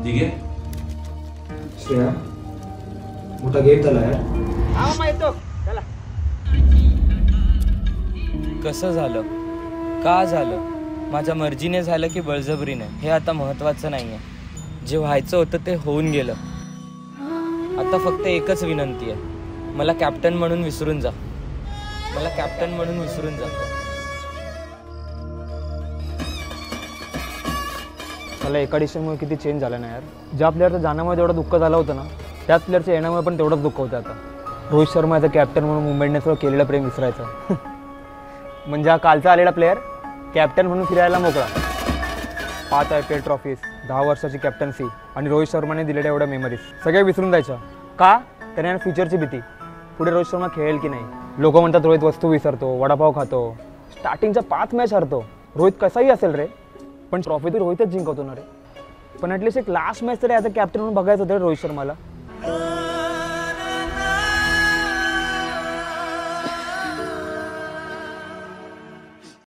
ठीक आहे श्रेया, मोठा गेम झाला यार. कसं झालं, का झालं, माझ्या मर्जीने झालं की बळजबरीने, हे आता महत्त्वाचं नाही आहे. जे व्हायचं होतं ते होऊन गेलं. आता फक्त एकच विनंती आहे, मला कॅप्टन म्हणून विसरून जा. मला कॅप्टन म्हणून विसरून जा. मला एका डिसिजनमुळे किती चेंज झाला ना यार. ज्या प्लेअरचं जाण्यामुळे तेवढं दुःख झालं होतं ना, त्याच प्लेअरच्या येण्यामुळे पण तेवढंच दुःख होतं आता. रोहित शर्मा याचा कॅप्टन म्हणून मुंबईने सगळं केलेलं प्रेम विसरायचं. म्हणजे हा कालचा आलेला प्लेअर कॅप्टन म्हणून फिरायला मोकळा. 5 IPL ट्रॉफीज, 10 वर्षाची कॅप्टन्सी आणि रोहित शर्माने दिलेल्या एवढ्या मेमरीज सगळ्या विसरून जायच्या. का? त्याने फ्युचरची भीती, पुढे रोहित शर्मा खेळेल की नाही. लोक म्हणतात रोहित वस्तू विसरतो, वडापाव खातो, स्टार्टिंगच्या 5 मॅच हरतो. रोहित कसाही असेल रे, पण ट्रॉफी तर रोहितच जिंकवतो ना रे. पण ॲटलिस्ट एक लास्ट मॅच तरी ॲज अ कॅप्टन म्हणून बघायचं होतं रोहित शर्माला.